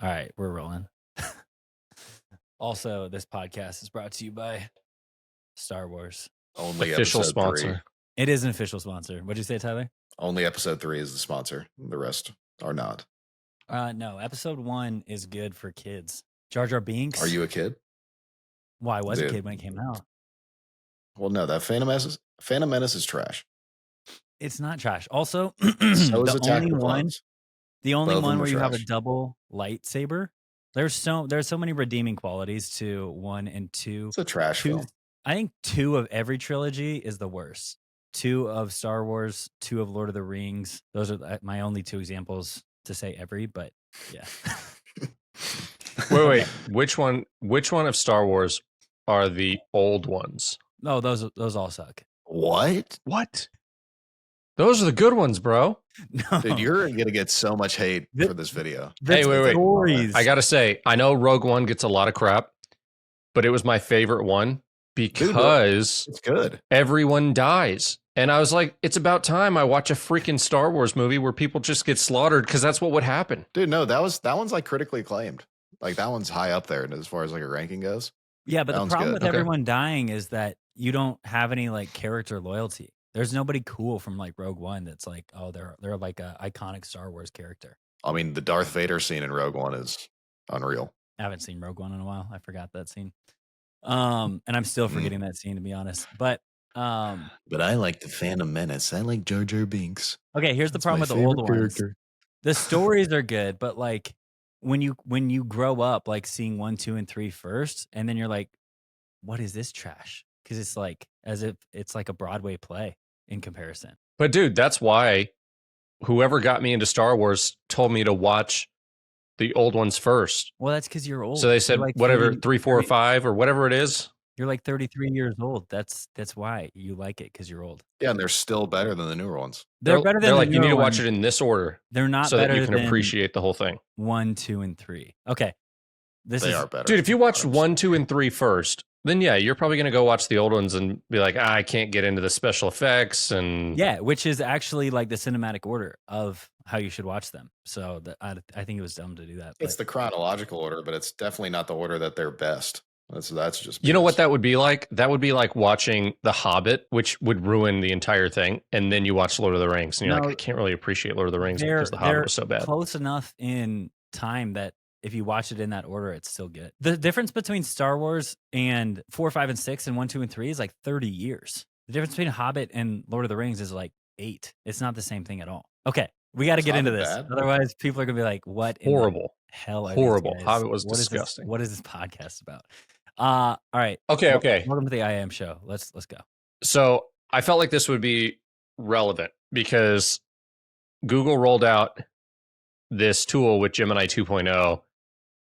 All right, we're rolling. Also, this podcast is brought to you by Star Wars. Only Official episode 3. sponsor. It is an official sponsor. What'd you say, Tyler? Only episode 3 is the sponsor. The rest are not. No, episode 1 is good for kids. Jar Jar Binks. Are you a kid? Well, I was a Dude. kid when it came out. Well, no, that Phantom Menace is trash. It's not trash. Also, So is the Attack only of the one, Clones. the only Both of one them where are you have a trash. double lightsaber. There's so many redeeming qualities to 1 and 2. It's a trash film. I think 2 of every trilogy is the worst. 2 of Star Wars, 2 of Lord of the Rings. Those are my only 2 examples to say every, but yeah. Wait. Which one of Star Wars are the old ones? No, those all suck. What? Those are the good ones, bro. No. Dude, you're going to get so much hate for this video. Hey, wait. Stories. I got to say, I know Rogue One gets a lot of crap, but it was my favorite one because It's good. everyone dies. And I was like, it's about time I watch a freaking Star Wars movie where people just get slaughtered because that's what would happen. Dude, no, that one's like critically acclaimed. Like that one's high up there as far as like a ranking goes. Yeah, but That the one's problem good. with Okay. everyone dying is that you don't have any like character loyalty. There's nobody cool from like Rogue One that's like, oh, they're like a iconic Star Wars character. I mean, the Darth Vader scene in Rogue One is unreal. I haven't seen Rogue One in a while. I forgot that scene. And I'm still forgetting that scene, to be honest. But I like the Phantom Menace. I like Jar Jar Binks. okay, here's the problem with the old ones. The stories are good, but like when you grow up, like seeing 1, 2, and 3 first, and then you're like, what is this trash? Because it's like as if it's like a Broadway play in comparison. But dude, that's why whoever got me into Star Wars told me to watch the old ones first. Well, that's because you're old. So they said You're like whatever 30 3, 4, or 5 or whatever it is. You're like 33 years old. That's why you like it, because you're old. Yeah, and they're still better than the newer ones. They're better than They're the like, you need newer to watch ones. it in this order They're not so that better you can than appreciate the whole thing. 1, 2, and 3. Okay, They are better. Dude, if you watched 1, 2, and 3 first, then yeah, you're probably going to go watch the old ones and be like, I can't get into the special effects. And yeah, which is actually like the cinematic order of how you should watch them. So I think it was dumb to do that. It's the chronological order, but it's definitely not the order that they're best. That's just you know what BS. that would be like? That would be like watching The Hobbit, which would ruin the entire thing. And then you watch Lord of the Rings and you're like, I can't really appreciate Lord of the Rings because The Hobbit was so bad. Close enough in time that if you watch it in that order, it's still good. The difference between Star Wars and 4, 5, and 6 and 1, 2, and 3 is like 30 years. The difference between Hobbit and Lord of the Rings is like 8. It's not the same thing at all. Okay, we got to get into this. Bad? Otherwise, people are going to be like, what Horrible. in the hell are Horrible. these guys? Hobbit was disgusting. What is this podcast about? All right. Okay. Welcome to the IAM show. Let's go. So I felt like this would be relevant because Google rolled out this tool with Gemini 2.0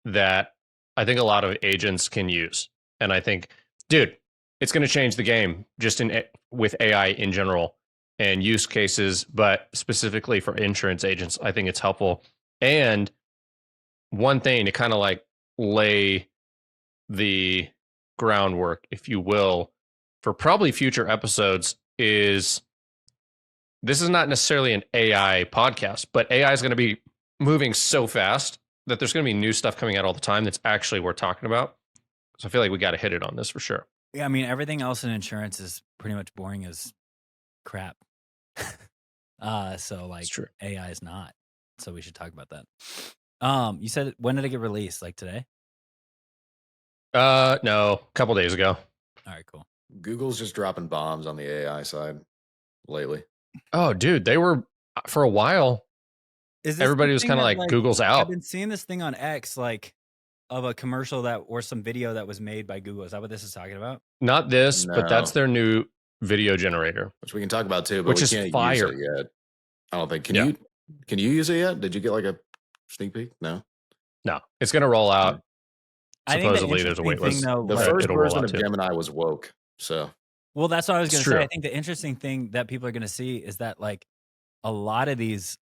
that I think a lot of agents can use. And I think, dude, it's going to change the game just with AI in general and use cases, but specifically for insurance agents, I think it's helpful. And one thing to kind of like lay the groundwork, if you will, for probably future episodes is this is not necessarily an AI podcast, but AI is going to be moving so fast that there's going to be new stuff coming out all the time that's actually worth talking about. So I feel like we got to hit it on this for sure. Yeah, I mean, everything else in insurance is pretty much boring as crap. So like true. AI is not. So we should talk about that. You said, when did it get released? Like today? No, a couple days ago. All right, cool. Google's just dropping bombs on the AI side lately. Oh, dude, they were for a while. Everybody was kind of like Google's out. I've been seeing this thing on X, like of a commercial or some video that was made by Google. Is that what this is talking about? Not this, No. but that's their new video generator, which we can talk about too, but which we is can't fire. use it yet. I don't think. Can you use it yet? Did you get like a sneak peek? No, it's going to roll out. I think Supposedly, there's a wait list. The first version of Gemini was woke. So, well, that's what I was going to true. say. I think the interesting thing that people are going to see is that like a lot of these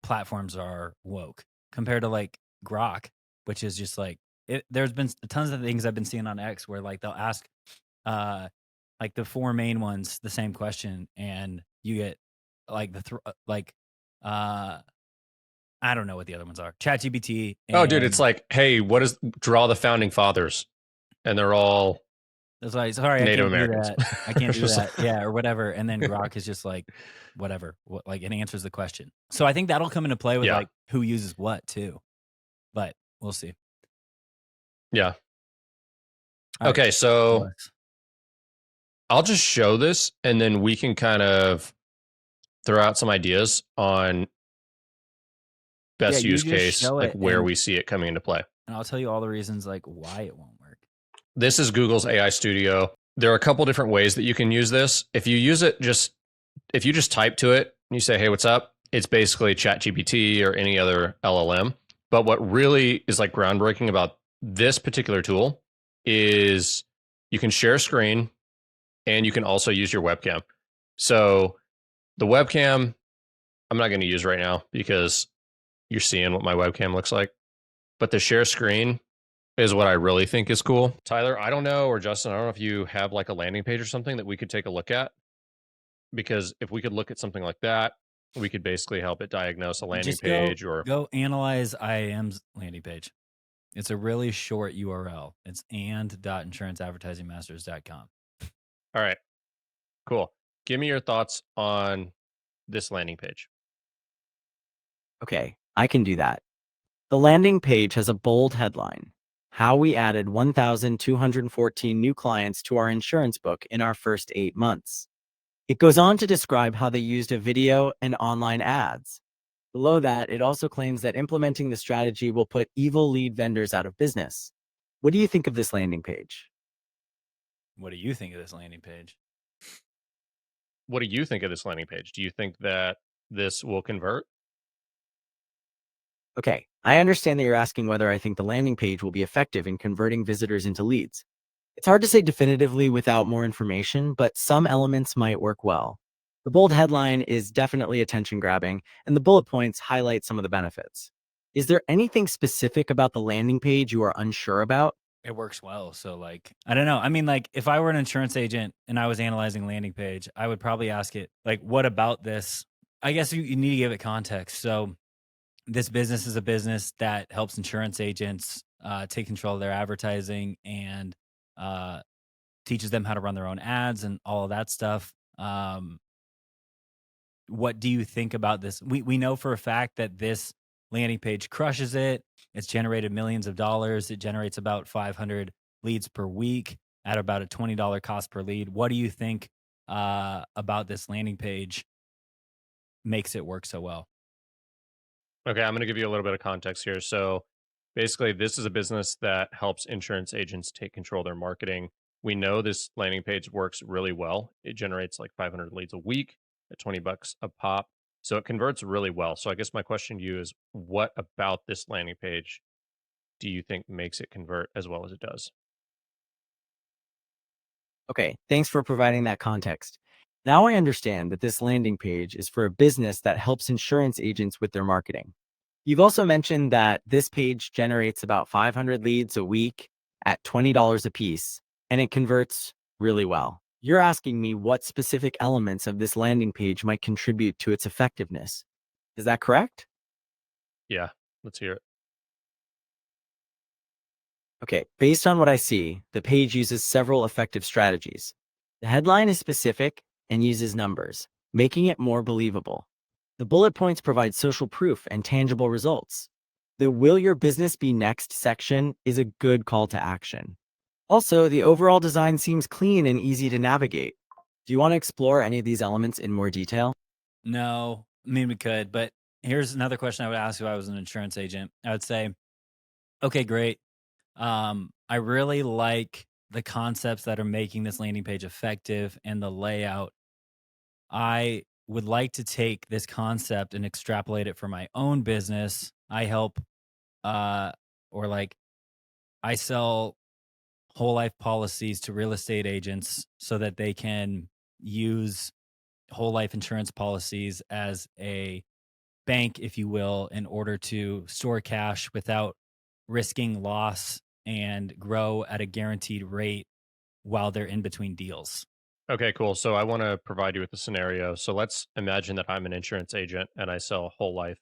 platforms are woke compared to like Grok, which is just like there's been tons of things I've been seeing on X where like they'll ask like the 4 main ones the same question, and you get like I don't know what the other ones are. ChatGPT. Oh, dude, it's like, hey, draw the founding fathers, and they're all that's why. Sorry, I Native can't do Americans. that. I can't do Just that. Yeah, or whatever. And then Grok is just like, whatever. Like it answers the question. So I think that'll come into play with yeah, like who uses what too. But we'll see. yeah. All right. Okay, so I'll just show this, and then we can kind of throw out some ideas on best you use just case, show like it, where we see it coming into play. and I'll tell you all the reasons like why it won't work. This is Google's AI Studio. There are a couple different ways that you can use this. If you use it if you just type to it and you say, hey, what's up? It's basically ChatGPT or any other LLM. But what really is like groundbreaking about this particular tool is you can share a screen and you can also use your webcam. So the webcam, I'm not going to use right now because you're seeing what my webcam looks like. But the share screen is what I really think is cool. Tyler, I don't know, or Justin, I don't know if you have like a landing page or something that we could take a look at. Because if we could look at something like that, we could basically help it diagnose a landing Just page or go analyze IAM's landing page. It's a really short URL. It's and.insuranceadvertisingmasters.com. all right, cool. Give me your thoughts on this landing page. Okay, I can do that. The landing page has a bold headline: How we added 1,214 new clients to our insurance book in our first 8 months. It goes on to describe how they used a video and online ads. Below that, it also claims that implementing the strategy will put evil lead vendors out of business. What do you think of this landing page? What do you think of this landing page? What do you think of this landing page? Do you think that this will convert? Okay, I understand that you're asking whether I think the landing page will be effective in converting visitors into leads. It's hard to say definitively without more information, but some elements might work well. The bold headline is definitely attention grabbing, and the bullet points highlight some of the benefits. Is there anything specific about the landing page you are unsure about? It works well. So like, I don't know. I mean, like if I were an insurance agent and I was analyzing landing page, I would probably ask it like, what about this? I guess you need to give it context. So this business is a business that helps insurance agents take control of their advertising and teaches them how to run their own ads and all of that stuff. What do you think about this? We know for a fact that this landing page crushes it. It's generated millions of dollars. It generates about 500 leads per week at about a $20 cost per lead. What do you think about this landing page makes it work so well? Okay, I'm going to give you a little bit of context here. So basically, this is a business that helps insurance agents take control of their marketing. We know this landing page works really well. It generates like 500 leads a week at $20 a pop. So it converts really well. So I guess my question to you is, what about this landing page do you think makes it convert as well as it does? Okay, thanks for providing that context. Now I understand that this landing page is for a business that helps insurance agents with their marketing. You've also mentioned that this page generates about 500 leads a week at $20 a piece, and it converts really well. You're asking me what specific elements of this landing page might contribute to its effectiveness. Is that correct? Yeah, let's hear it. Okay, based on what I see, the page uses several effective strategies. The headline is specific and uses numbers, making it more believable. The bullet points provide social proof and tangible results. The Will Your Business Be Next section is a good call to action. Also, the overall design seems clean and easy to navigate. Do you want to explore any of these elements in more detail? No, I mean, we could, but here's another question I would ask if I was an insurance agent. I would say, okay, great. I really like the concepts that are making this landing page effective and the layout. I would like to take this concept and extrapolate it for my own business. I help, uh, or like I sell whole life policies to real estate agents so that they can use whole life insurance policies as a bank, if you will, in order to store cash without risking loss and grow at a guaranteed rate while they're in between deals. Okay, cool. So I want to provide you with a scenario. So let's imagine that I'm an insurance agent and I sell whole life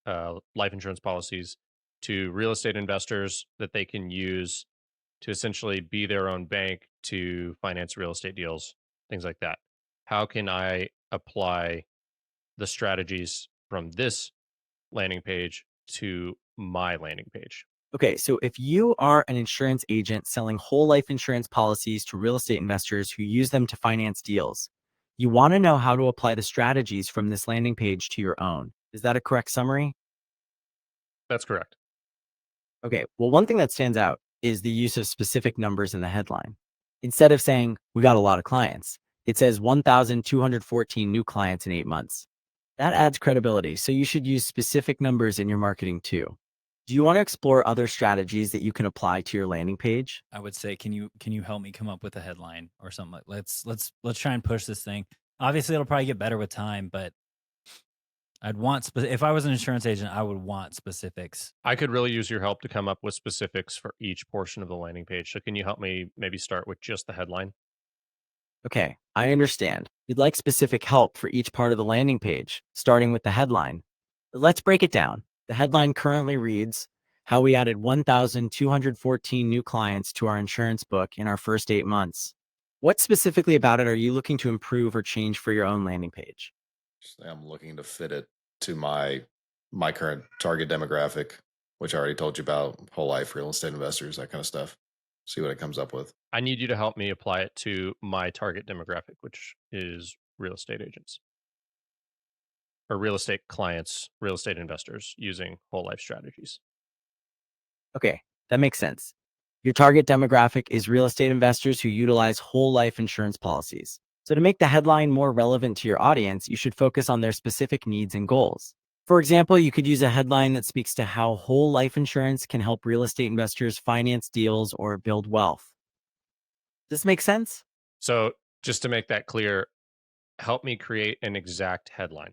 life insurance policies to real estate investors that they can use to essentially be their own bank to finance real estate deals, things like that. How can I apply the strategies from this landing page to my landing page? Okay, so if you are an insurance agent selling whole life insurance policies to real estate investors who use them to finance deals, you want to know how to apply the strategies from this landing page to your own. Is that a correct summary? That's correct. Okay, well, one thing that stands out is the use of specific numbers in the headline. Instead of saying, we got a lot of clients, it says 1,214 new clients in 8 months. That adds credibility, so you should use specific numbers in your marketing too. Do you want to explore other strategies that you can apply to your landing page? I would say, can you help me come up with a headline or something? Let's try and push this thing. Obviously, it'll probably get better with time, but I'd want if I was an insurance agent, I would want specifics. I could really use your help to come up with specifics for each portion of the landing page. So can you help me maybe start with just the headline? Okay, I understand. You'd like specific help for each part of the landing page, starting with the headline. Let's break it down. The headline currently reads, how we added 1,214 new clients to our insurance book in our first 8 months. What specifically about it are you looking to improve or change for your own landing page? I'm looking to fit it to my current target demographic, which I already told you about, whole life, real estate investors, that kind of stuff. See what it comes up with. I need you to help me apply it to my target demographic, which is real estate agents or real estate clients, real estate investors using whole life strategies. Okay, that makes sense. Your target demographic is real estate investors who utilize whole life insurance policies. So to make the headline more relevant to your audience, you should focus on their specific needs and goals. For example, you could use a headline that speaks to how whole life insurance can help real estate investors finance deals or build wealth. Does this make sense? So just to make that clear, help me create an exact headline.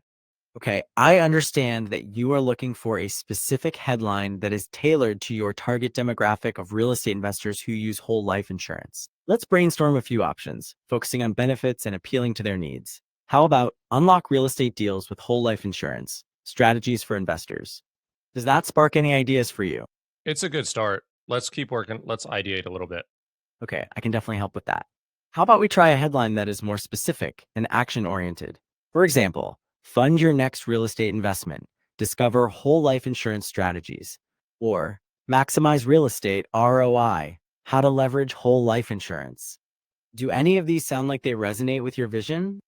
Okay, I understand that you are looking for a specific headline that is tailored to your target demographic of real estate investors who use whole life insurance. Let's brainstorm a few options, focusing on benefits and appealing to their needs. How about unlock real estate deals with whole life insurance, strategies for investors? Does that spark any ideas for you? It's a good start. Let's keep working. Let's ideate a little bit. Okay, I can definitely help with that. How about we try a headline that is more specific and action-oriented? For example, fund your next real estate investment, discover whole life insurance strategies, or maximize real estate ROI, how to leverage whole life insurance. Do any of these sound like they resonate with your vision?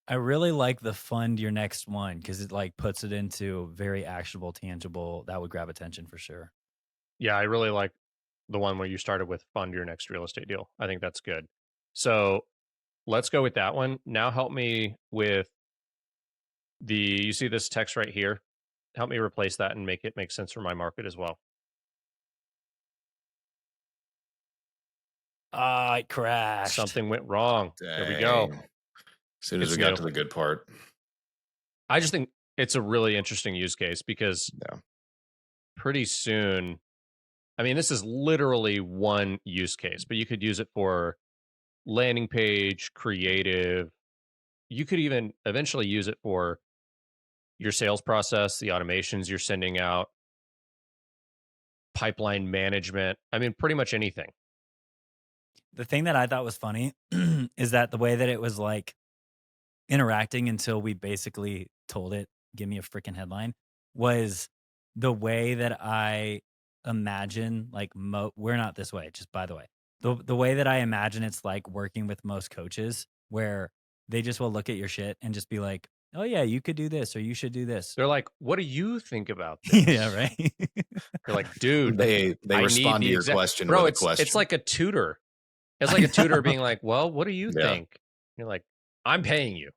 I really like the fund your next one because it like puts it into very actionable, tangible. That would grab attention for sure. Yeah, I really like the one where you started with fund your next real estate deal. I think that's good. So let's go with that one. Now help me with you see this text right here? Help me replace that and make it make sense for my market as well. It crashed. Something went wrong. There we go. Dang. As soon as It's we got new. to the good part. I just think it's a really interesting use case because Yeah. pretty soon, I mean, this is literally one use case, but you could use it for landing page, creative. You could even eventually use it for your sales process, the automations you're sending out, pipeline management. I mean, pretty much anything. The thing that I thought was funny is that the way that it was like interacting until we basically told it, give me a freaking headline, was the way that I imagine like we're not this way, just by the way. The way that I imagine it's like working with most coaches where they just will look at your shit and just be like, "Oh yeah, you could do this or you should do this." They're like, "What do you think about this?" Yeah, right. You're like, "Dude, They I respond need to the your exact question bro." with a It's question. like a tutor. It's like a tutor being like, "Well, what do you Yeah. think?" You're like, "I'm paying you.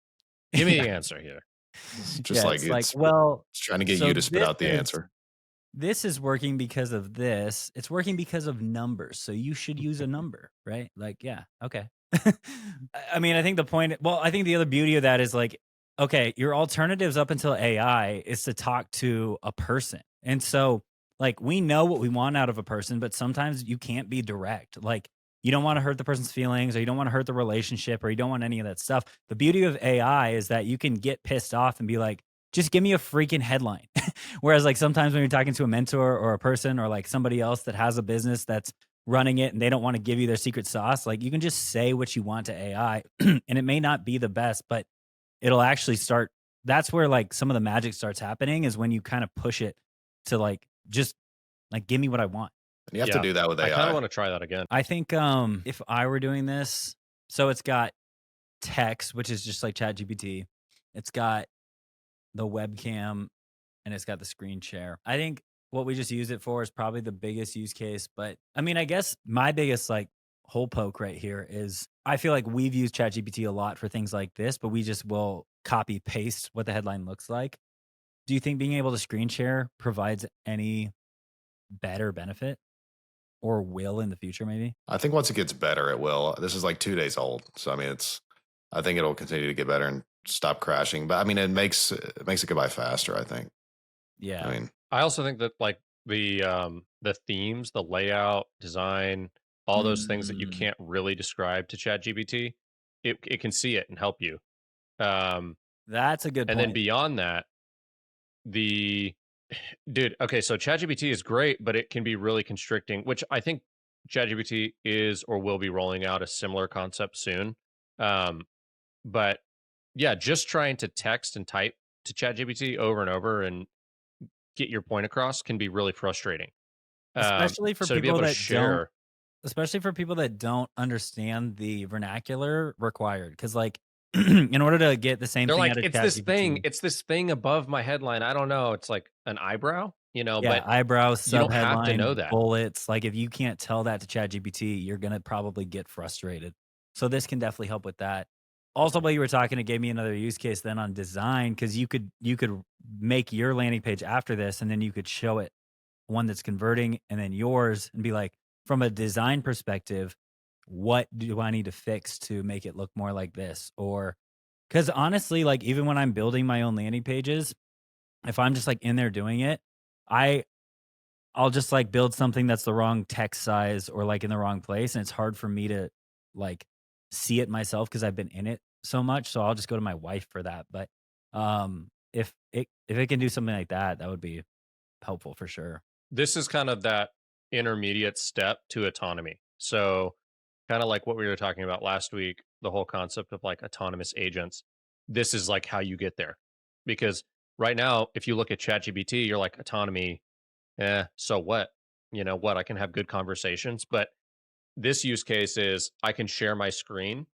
Give me the answer here." It's just Yeah, like it's like, it's well, trying to get so you to spit this out the is answer. this is working because of this. It's working because of numbers. So you should use a number, right? Like, yeah, okay. I mean, I think the point, well, I think the other beauty of that is like, okay, your alternatives up until AI is to talk to a person. And so, like, we know what we want out of a person, but sometimes you can't be direct. Like, you don't want to hurt the person's feelings or you don't want to hurt the relationship or you don't want any of that stuff. The beauty of AI is that you can get pissed off and be like, just give me a freaking headline. Whereas like sometimes when you're talking to a mentor or a person or like somebody else that has a business that's running it and they don't want to give you their secret sauce, like you can just say what you want to AI and it may not be the best, but it'll actually start. That's where like some of the magic starts happening is when you kind of push it to like, just like, give me what I want. And you have to Yeah. do that with I kind AI. of want to try that again. I think if I were doing this, so it's got text, which is just like ChatGPT. It's got the webcam and it's got the screen share. I think what we just use it for is probably the biggest use case. But I mean, I guess my biggest like hole poke right here is I feel like we've used ChatGPT a lot for things like this, but we just will copy paste what the headline looks like. Do you think being able to screen share provides any better benefit or will in the future maybe? I think once it gets better, it will. This is like 2 days old, so I mean, I think it'll continue to get better and stop crashing. But I mean, it makes it go by faster. I think. Yeah. I mean, I also think that like the themes, the layout, design, all those things that you Mm, can't really describe to ChatGPT, it can see it and help you. Um, that's a good and then point. beyond that, the dude, okay, so ChatGPT is great, but it can be really constricting, which I think ChatGPT is or will be rolling out a similar concept soon. Um, but yeah, just trying to text and type to ChatGPT over and over and get your point across can be really frustrating. Especially for So to be people able to that don't share, Especially for people that don't understand the vernacular required, because like, in order to get the same they're thing like, out of ChatGPT. it's this thing above my headline. I don't know. It's like an eyebrow, Yeah, but eyebrows, you don't have to know subheadline, that. bullets, like, if you can't tell that to ChatGPT, you're gonna probably get frustrated. So this can definitely help with that. Also, while you were talking, it gave me another use case then on design, because you could make your landing page after this, and then you could show it one that's converting and then yours and be like, from a design perspective, what do I need to fix to make it look more like this? Or because honestly, like even when I'm building my own landing pages, if I'm just like in there doing it, I I'll just like build something that's the wrong text size or like in the wrong place. And it's hard for me to like see it myself because I've been in it so much. So I'll just go to my wife for that. But if it can do something like that, that would be helpful for sure. This is kind of that intermediate step to autonomy. So, kind of like what we were talking about last week, the whole concept of like autonomous agents. This is like how you get there. Because right now, if you look at ChatGPT, you're like autonomy, so what? You know what? I can have good conversations, but this use case is I can share my screen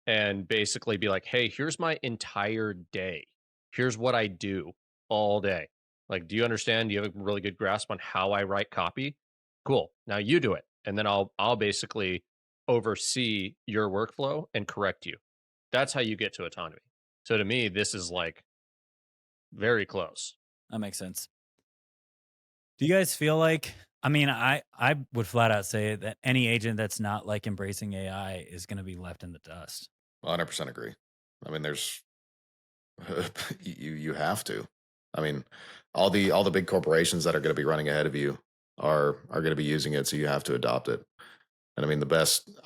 and basically be like, "Hey, here's my entire day. Here's what I do all day. Like, do you understand? Do you have a really good grasp on how I write copy? Cool. Now you do it." And then I'll basically oversee your workflow and correct you. That's how you get to autonomy. So to me, this is like very close. That makes sense. Do you guys feel like, I mean, I would flat out say that any agent that's not like embracing AI is going to be left in the dust. 100% agree. I mean, there's you have to. I mean, all the big corporations that are going to be running ahead of you are going to be using it, so you have to adopt it. And I mean,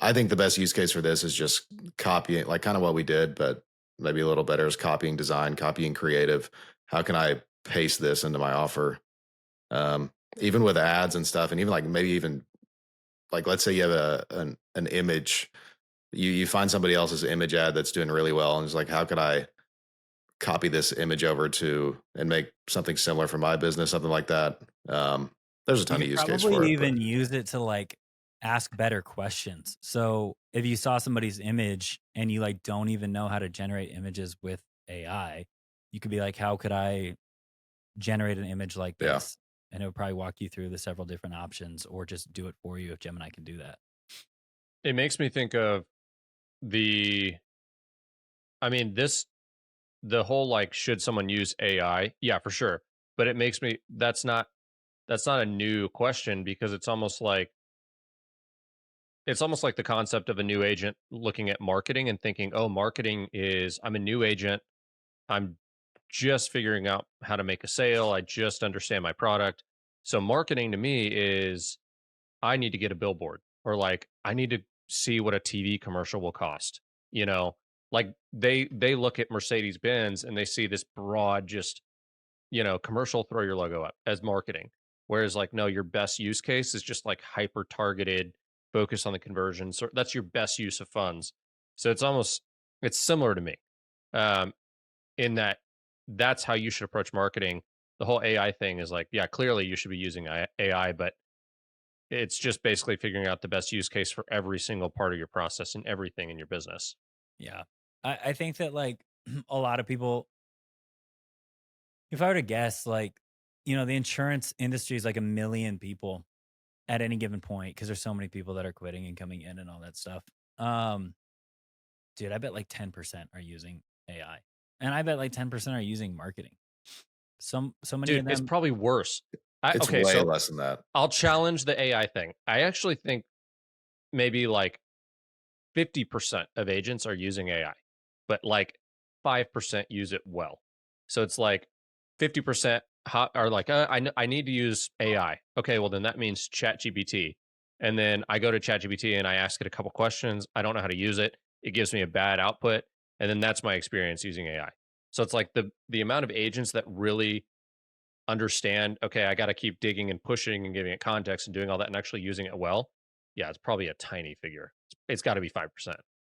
I think the best use case for this is just copying, like kind of what we did, but maybe a little better is copying design, copying creative. How can I paste this into my offer? Even with ads and stuff, and even like maybe even like let's say you have an image, you find somebody else's image ad that's doing really well, and it's like, how could I copy this image over to and make something similar for my business, something like that. There's a You ton of could use case probably for it, but even use it to like ask better questions. So if you saw somebody's image and you like don't even know how to generate images with AI, you could be like, how could I generate an image like yeah, this? And it would probably walk you through the several different options or just do it for you if Gemini can do that. It makes me think of the I mean, the whole like should someone use AI? Yeah, for sure. But it makes me that's not a new question because it's almost like the concept of a new agent looking at marketing and thinking, "Oh, marketing is I'm a new agent. I'm just figuring out how to make a sale. I just understand my product." So marketing to me is I need to get a billboard or like I need to see what a TV commercial will cost. You know, like they look at Mercedes Benz and they see this broad just commercial, throw your logo up as marketing. Whereas like, no, your best use case is just like hyper targeted, focus on the conversion. So that's your best use of funds. So it's similar to me, um, in that that's how you should approach marketing. The whole AI thing is like, yeah, clearly you should be using AI, but it's just basically figuring out the best use case for every single part of your process and everything in your business. Yeah. I think that like a lot of people, if I were to guess, like, the insurance industry is like a million people at any given point because there's so many people that are quitting and coming in and all that stuff. Um, Dude, I bet like 10% are using AI. And I bet like 10% are using marketing. So many of Dude, it's them. probably worse. It's Okay, way so less than that. I'll challenge the AI thing. I actually think maybe like 50% of agents are using AI, but like 5% use it well. So it's like 50% are like, I need to use AI. Okay, well, then that means ChatGPT. And then I go to ChatGPT and I ask it a couple questions. I don't know how to use it. It gives me a bad output. And then that's my experience using AI. So it's like the amount of agents that really understand, okay, I got to keep digging and pushing and giving it context and doing all that and actually using it well. Yeah, it's probably a tiny figure. It's got to be 5%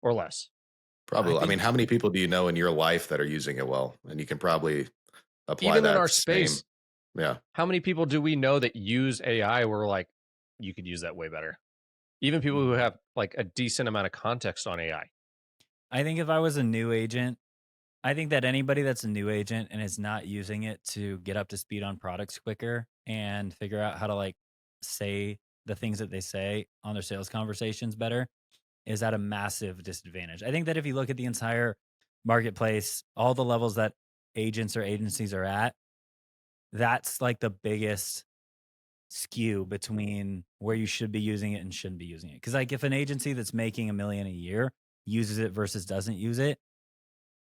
or less. I Probably. I mean, think how many people do you know in your life that are using it well? And you can probably apply Even in that our same. space, Yeah. how many people do we know that use AI where like, you could use that way better? Even people who have like a decent amount of context on AI. I think if I was a new agent, I think that anybody that's a new agent and is not using it to get up to speed on products quicker and figure out how to like say the things that they say on their sales conversations better is at a massive disadvantage. I think that if you look at the entire marketplace, all the levels that agents or agencies are at, that's like the biggest skew between where you should be using it and shouldn't be using it. Because like if an agency that's making a million a year uses it versus doesn't use it,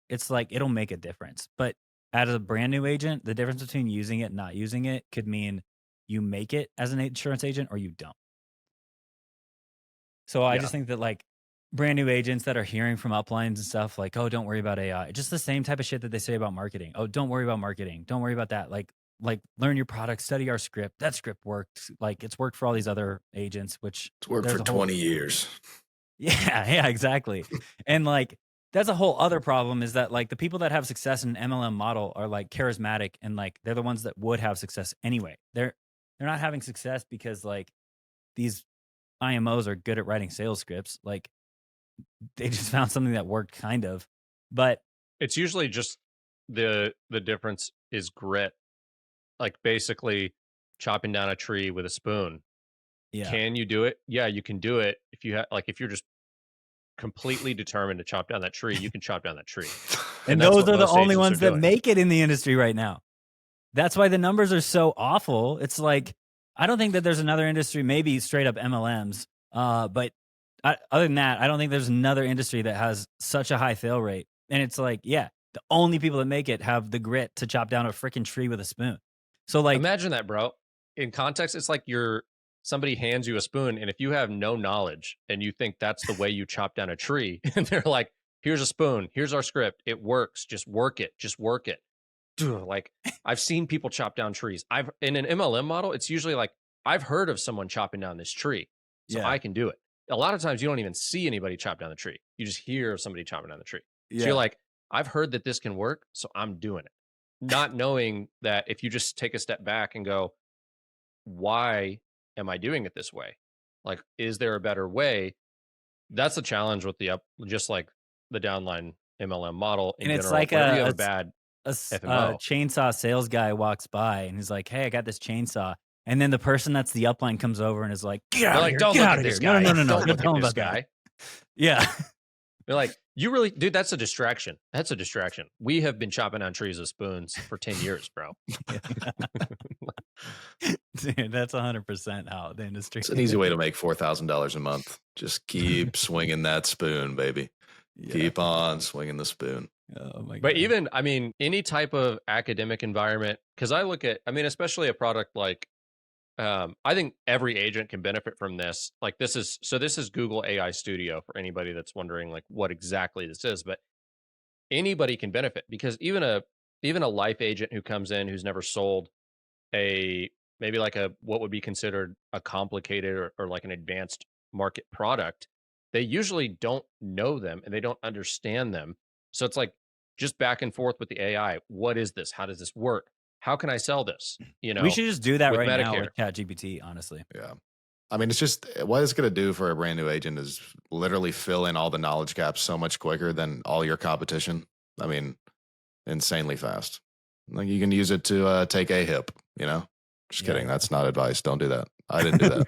it's like it'll make a difference. But as a brand new agent, the difference between using it and not using it could mean you make it as an insurance agent or you don't. So I Yeah. just think that like brand new agents that are hearing from uplines and stuff like, oh, don't worry about AI. Just the same type of shit that they say about marketing. Oh, don't worry about marketing. Don't worry about that. Like learn your product, study our script. That script worked. Like it's worked for all these other agents, which It's worked there's for a whole 20 years. yeah, exactly. And like that's a whole other problem is that like the people that have success in an MLM model are like charismatic and like they're the ones that would have success anyway. They're not having success because like these IMOs are good at writing sales scripts. Like they just found something that worked kind of. But It's usually just the difference is grit. Like basically chopping down a tree with a spoon. yeah. Can you do it? Yeah, you can do it. If you have like if you're just completely determined to chop down that tree, you can chop down that tree. And That's those what are the most only agents are ones that doing. make it in the industry right now. That's why the numbers are so awful. It's like I don't think that there's another industry, maybe straight up MLMs. But other than that, I don't think there's another industry that has such a high fail rate. And it's like, yeah, the only people that make it have the grit to chop down a freaking tree with a spoon. So like, Imagine that, bro. In context, it's like somebody hands you a spoon, and if you have no knowledge and you think that's the way you chop down a tree, and they're like, "Here's a spoon. Here's our script. It works. Just work it. Just work it." Dude, like I've seen people chop down trees. I've in an MLM model, it's usually like I've heard of someone chopping down this tree, so yeah, I can do it. A lot of times, you don't even see anybody chop down the tree. You just hear somebody chopping down the tree. So you're yeah. like, I've heard that this can work, so I'm doing it. Not knowing that if you just take a step back and go, why am I doing it this way? Like, is there a better way? That's the challenge with just like the downline MLM model in And it's general. like Whenever you have a bad a FMO, chainsaw sales guy walks by and he's like, "Hey, I got this chainsaw." And then the person that's the upline comes over and is like, "Get they're out of like, here! don't Get look out at of here! this No, no, guy. no, no, no! Don't Don't look tell at him this about that." guy. Yeah, They're like, you really, dude, that's a distraction. That's a distraction. We have been chopping down trees with spoons for 10 years, bro. dude, that's 100% how the industry. It's an easy way to make $4,000 a month. Just keep swinging that spoon, baby. Yeah. Keep on swinging the spoon. Oh my But god. even, I mean, any type of academic environment, because I look at, I mean, especially a product like, I think every agent can benefit from this. Like this is Google AI Studio for anybody that's wondering like what exactly this is, but anybody can benefit because even even a life agent who comes in who's never sold a maybe like a what would be considered a complicated or like an advanced market product, they usually don't know them and they don't understand them. So it's like just back and forth with the AI. What is this? How does this work? How can I sell this? We should just do that With right now Medicare. with ChatGPT, honestly. Yeah. I mean, it's just what it's going to do for a brand new agent is literally fill in all the knowledge gaps so much quicker than all your competition. I mean, insanely fast. Like you can use it to take a hip, you know? Just Yeah, kidding. yeah. That's not advice. Don't do that. I didn't do that.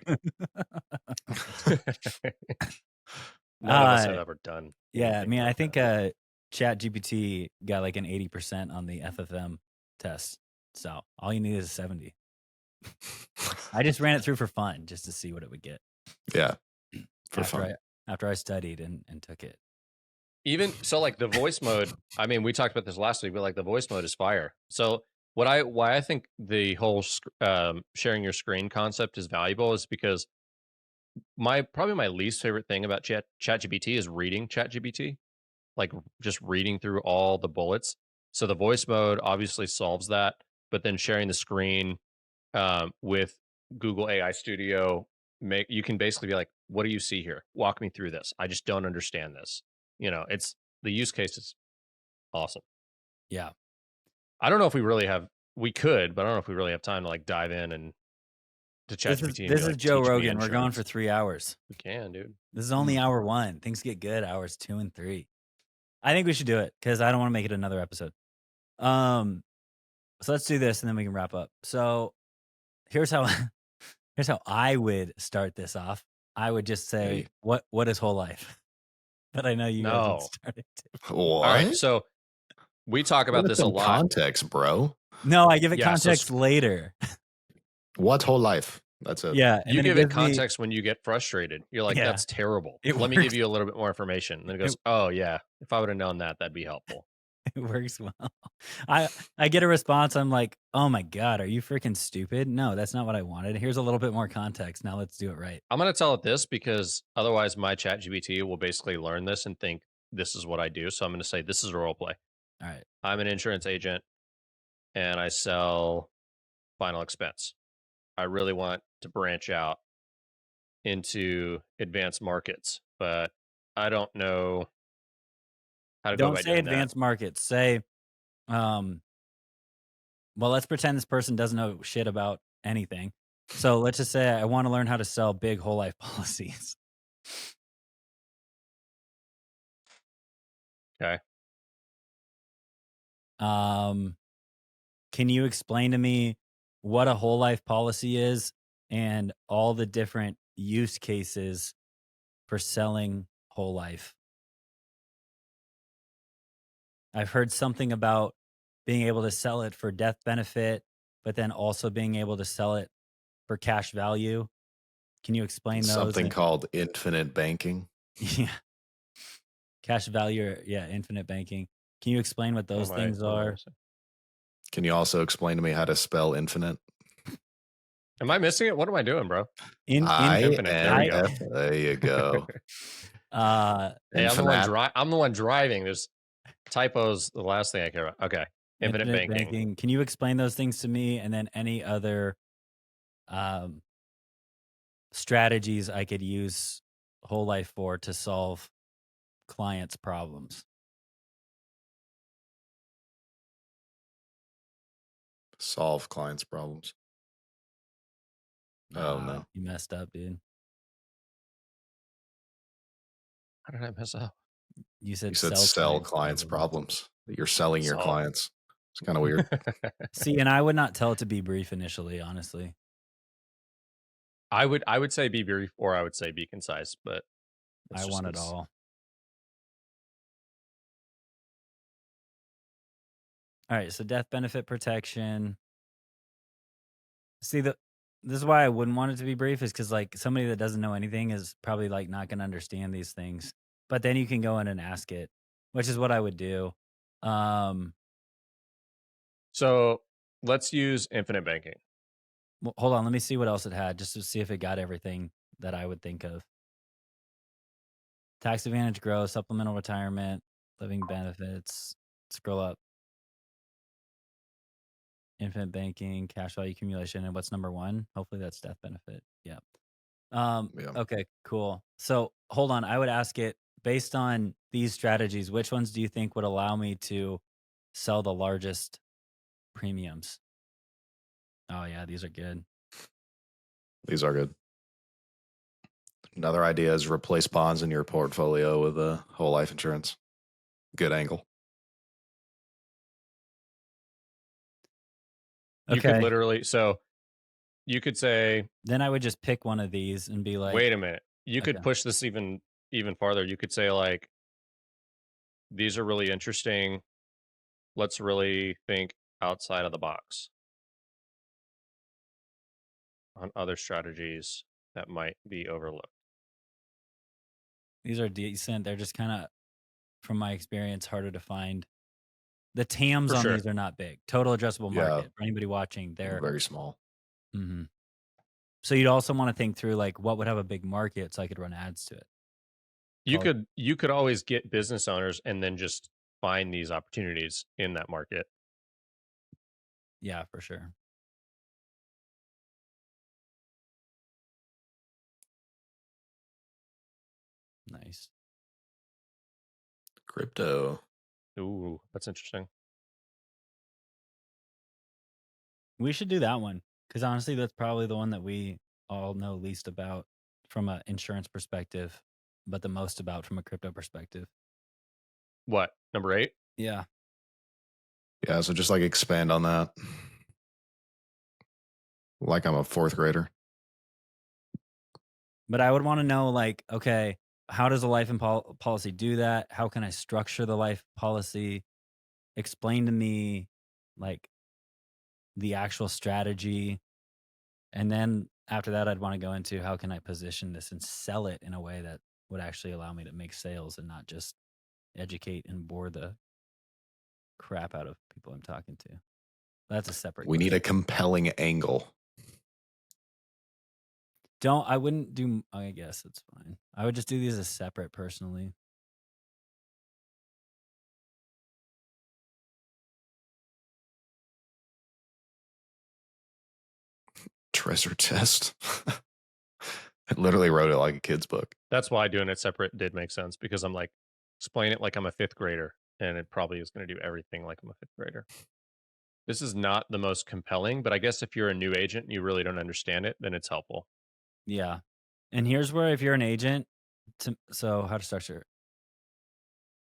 None of us have Uh, ever done. Yeah, I anything mean, I like think that. ChatGPT got like an 80% on the FFM test. So all you need is a 70. I just ran it through for fun, just to see what it would get Yeah. For after fun. I studied and took it. Even so, like the voice mode. I mean, we talked about this last week, but like the voice mode is fire. So why I think the whole sharing your screen concept is valuable is because probably my least favorite thing about ChatGPT is reading ChatGPT, like just reading through all the bullets. So the voice mode obviously solves that, but then sharing the screen with Google AI Studio, you can basically be like, "What do you see here? Walk me through this. I just don't understand this." It's the use case is awesome. Yeah. I don't know if we could, but I don't know if we really have time to like dive in and to ChatGPT and This be is like, Joe "Teach me Rogan. We're going for insurance." 3 hours. We can, dude. This is only hour 1. Things get good hours 2 and 3. I think we should do it because I don't want to make it another episode. So let's do this and then we can wrap up. So here's how I would start this off. I would just say, what is whole life? But I know you guys would No. start it too. What? All right, so we talk about Give it this a some lot. context, bro. No, I give it Yeah, so context later. What whole life? That's it. Yeah, and you then give it it gives me context when you get frustrated. You're like, Yeah. "That's terrible. It Let me give works. you a little bit more information." And then it goes, "Oh yeah, if I would have known that, that'd be helpful." It works well. I get a response. I'm like, oh my God, are you freaking stupid? No, that's not what I wanted. Here's a little bit more context. Now let's do it right. I'm going to tell it this because otherwise my ChatGPT will basically learn this and think this is what I do. So I'm going to say this is a role play. All right. I'm an insurance agent and I sell final expense. I really want to branch out into advanced markets, but I don't know how to go Don't about say doing that. advanced markets. Say, well, let's pretend this person doesn't know shit about anything. So let's just say I want to learn how to sell big whole life policies. Okay. Can you explain to me what a whole life policy is and all the different use cases for selling whole life? I've heard something about being able to sell it for death benefit, but then also being able to sell it for cash value. Can you explain those? Something called infinite banking. Yeah. Cash value or infinite banking. Can you explain what those things are? Can you also explain to me how to spell infinite? Am I missing it? What am I doing, bro? Infinite. There we go. There you go. Hey, I'm the one driving. There's typos. The last thing I care about. Okay. Infinite banking. Can you explain those things to me and then any other strategies I could use whole life for to solve clients' problems? Solve clients' problems. Oh no. You messed up, dude. How did I mess up? You said sell clients' problems. You're selling your clients. It's kind of weird. See, and I would not tell it to be brief initially, honestly. I would say be brief or I would say be concise, but I want it all. All right, so death benefit protection. See, this is why I wouldn't want it to be brief is because like somebody that doesn't know anything is probably like not going to understand these things. But then you can go in and ask it, which is what I would do. So let's use infinite banking. Well, hold on, let me see what else it had just to see if it got everything that I would think of. Tax advantage growth, supplemental retirement, living benefits. Scroll up. infinite banking, cash value accumulation, and what's number one? Hopefully that's death benefit. Yeah. Yeah. Okay, cool. So hold on. I would ask it based on these strategies, which ones do you think would allow me to sell the largest premiums? Oh yeah, these are good. These are good. Another idea is replace bonds in your portfolio with a whole life insurance. Good angle. You could Okay. literally, so you could say, Then I would just pick one of these and be like, wait a minute. You okay, could push this even farther. You could say like, these are really interesting. Let's really think outside of the box on other strategies that might be overlooked. these are decent. They're just kind of, from my experience, harder to find. The TAMs For on sure. these are not big. Total addressable Yeah. market. For anybody watching, they're Very small. mhm. So you'd also want to think through like what would have a big market so I could run ads to it. You could always get business owners and then just find these opportunities in that market. Yeah, for sure. Nice. Crypto. Ooh, that's interesting. We should do that one because honestly, that's probably the one that we all know least about from an insurance perspective, but the most about from a crypto perspective. What? Number 8? Yeah. Yeah, so just like expand on that. Like I'm a fourth grader. But I would want to know, like, okay, how does a life and policy do that? How can I structure the life policy? Explain to me, like, the actual strategy. And then after that, I'd want to go into how can I position this and sell it in a way that would actually allow me to make sales and not just educate and bore the crap out of people I'm talking to. That's a separate We need question. a compelling angle. I wouldn't do, I guess it's fine. I would just do these as separate personally. Treasure chest. I literally wrote it like a kid's book. That's why doing it separate did make sense because I'm like, explain it like I'm a 5th grader, and it probably is going to do everything like I'm a 5th grader. This is not the most compelling, but I guess if you're a new agent and you really don't understand it, then it's helpful. Yeah. And here's where if you're an agent, so how to structure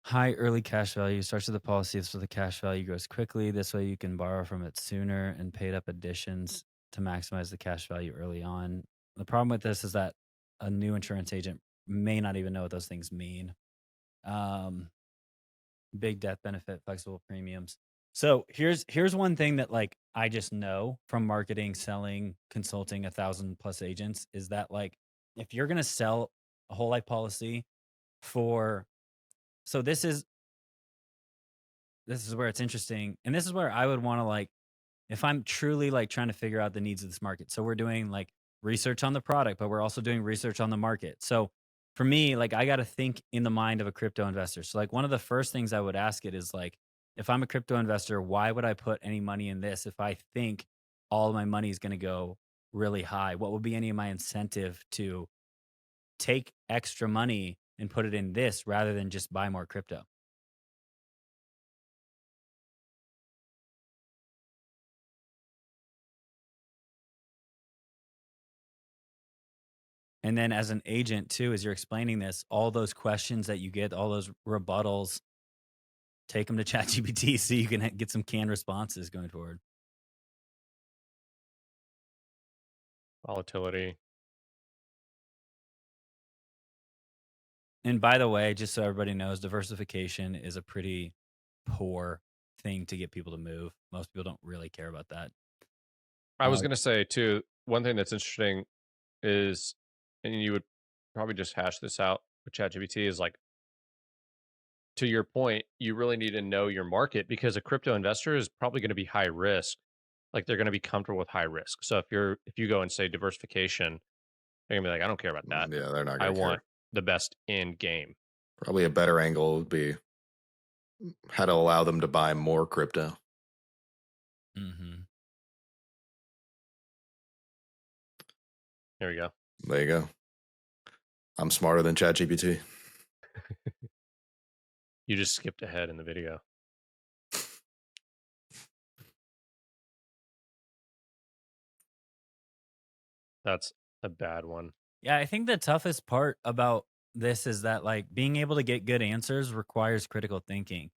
high early cash value starts with the policy so the cash value grows quickly. This way you can borrow from it sooner and paid up additions to maximize the cash value early on. The problem with this is that a new insurance agent may not even know what those things mean. Um, big death benefit, flexible premiums. So here's one thing that like I just know from marketing, selling, consulting 1,000+ agents is that like if you're gonna sell a whole life policy for so this is where it's interesting. And this is where I would want to like, if I'm truly like trying to figure out the needs of this market. So we're doing like research on the product, but we're also doing research on the market. So for me, like I got to think in the mind of a crypto investor. So like one of the first things I would ask it is like, if I'm a crypto investor, why would I put any money in this if I think all of my money is going to go really high? What would be any of my incentive to take extra money and put it in this rather than just buy more crypto? And then as an agent too, as you're explaining this, all those questions that you get, all those rebuttals, take them to ChatGPT so you can get some canned responses going forward. Volatility. And by the way, just so everybody knows, diversification is a pretty poor thing to get people to move. Most people don't really care about that. I was Uh, going to say too, one thing that's interesting is, and you would probably just hash this out with ChatGPT, is like, to your point, you really need to know your market because a crypto investor is probably going to be high risk. Like they're going to be comfortable with high risk. So if you go and say diversification, they're gonna be like, I don't care about that. Yeah, they're not I going to want care. the best end game. Probably a better angle would be how to allow them to buy more crypto. mhm. There we go. There you go. I'm smarter than ChatGPT. You just skipped ahead in the video. That's a bad one. Yeah, I think the toughest part about this is that like being able to get good answers requires critical thinking.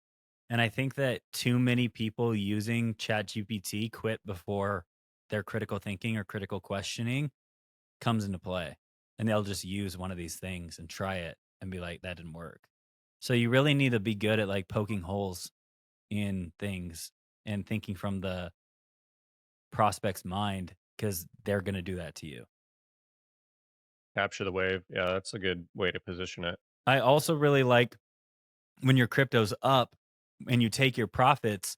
And I think that too many people using ChatGPT quit before their critical thinking or critical questioning comes into play. And they'll just use one of these things and try it and be like, that didn't work. So you really need to be good at like poking holes in things and thinking from the prospect's mind because they're going to do that to you. Capture the wave. Yeah, that's a good way to position it. I also really like when your crypto's up and you take your profits,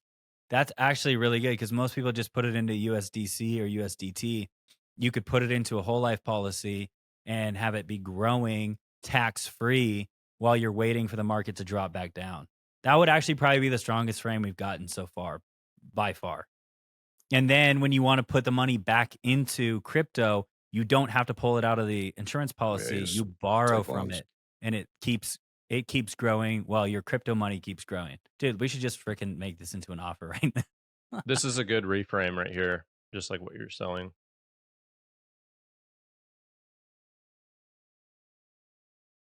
that's actually really good because most people just put it into USDC or USDT. You could put it into a whole life policy and have it be growing tax free while you're waiting for the market to drop back down. That would actually probably be the strongest frame we've gotten so far, by far. And then when you want to put the money back into crypto, you don't have to pull it out of the insurance policy. just You borrow take from loans. it and it keeps growing while your crypto money keeps growing. Dude, we should just freaking make this into an offer right now. This is a good reframe right here, just like what you're selling.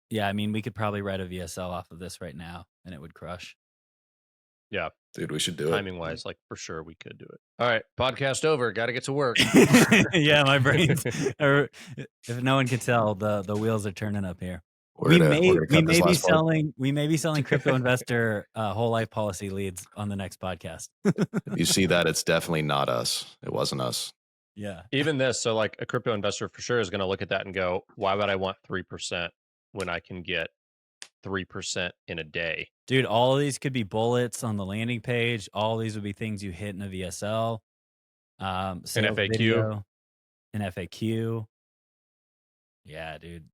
Yeah, I mean, we could probably write a VSL off of this right now and it would crush. Yeah, Dude, we should do it. timing wise, like for sure we could do it. All right, podcast over. Got to get to work. Yeah, my brain's or if no one can tell, the wheels are turning up here. We're gonna cut this last part. We may be selling crypto investor whole life policy leads on the next podcast. If you see that, it's definitely not us. It wasn't us. Yeah. Even this, so like a crypto investor for sure is going to look at that and go, why would I want 3% when I can get 3% in a day? Dude, all of these could be bullets on the landing page. All these would be things you hit in a VSL. Sales FAQ. video, an FAQ. Yeah, dude.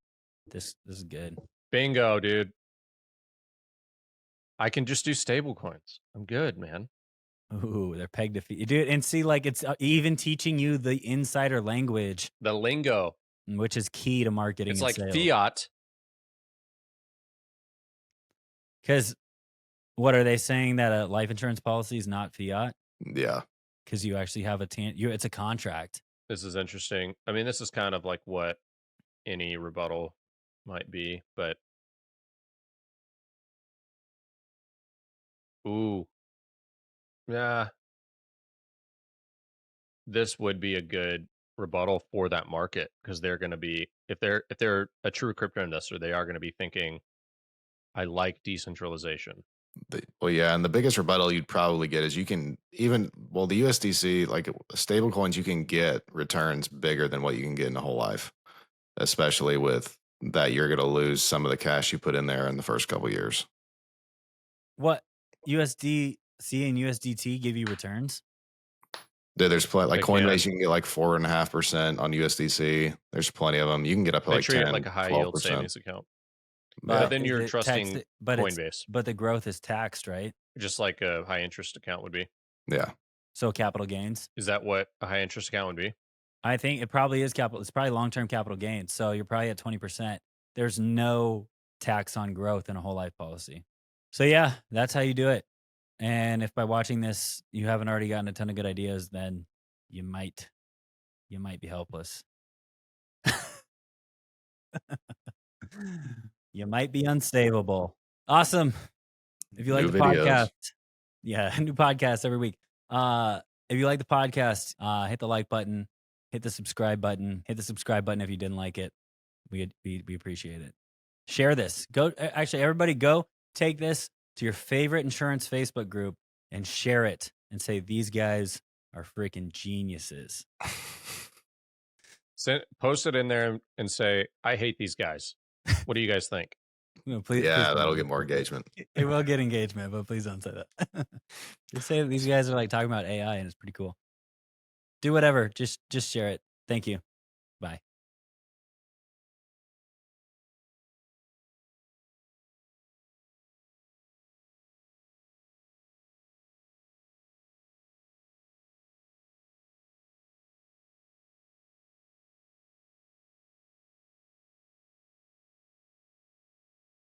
This is good. Bingo, dude. I can just do stable coins. I'm good, man. Ooh, they're pegged to feet. Dude, and see, like, it's even teaching you the insider language, The lingo. which is key to marketing It's and like sales. fiat. Because what are they saying that a life insurance policy is not fiat? Yeah. Because you actually have it's a contract. This is interesting. I mean, this is kind of like what any rebuttal might be, but ooh. Yeah. This would be a good rebuttal for that market because they're going to be if they're a true crypto investor, they are going to be thinking, I like decentralization. Well, yeah, and the biggest rebuttal you'd probably get is you can the USDC, like stable coins, you can get returns bigger than what you can get in a whole life, especially with that you're going to lose some of the cash you put in there in the first couple of years. What USDC and USDT give you returns? Dude, there's plenty like They can. Coinbase, you can get like 4.5% on USDC. There's plenty of them. You can get up to They like treat 10, it like a high yield 12%. savings account. Yeah. But then is you're it trusting taxed- Coinbase, but the growth is taxed, right? just like a high interest account would be. Yeah. So capital gains. Is that what a high interest account would be? I think it probably is capital. It's probably long-term capital gains. So you're probably at 20%. There's no tax on growth in a whole life policy. So yeah, that's how you do it. And if by watching this you haven't already gotten a ton of good ideas, then you might be helpless. You might be unsavable. Awesome. If you like New the videos. podcast, yeah, new podcast every week. If you like the podcast, hit the like button, hit the subscribe button, hit the subscribe button if you didn't like it. We appreciate it. Share this. Actually, everybody go take this to your favorite insurance Facebook group and share it and say these guys are freaking geniuses. Post it in there and say, I hate these guys. What do you guys think? No, please, Yeah, please don't that'll do get more that. engagement. It will get engagement, but please don't say that. Just say that these guys are like talking about AI and it's pretty cool. Do whatever. Just share it. Thank you.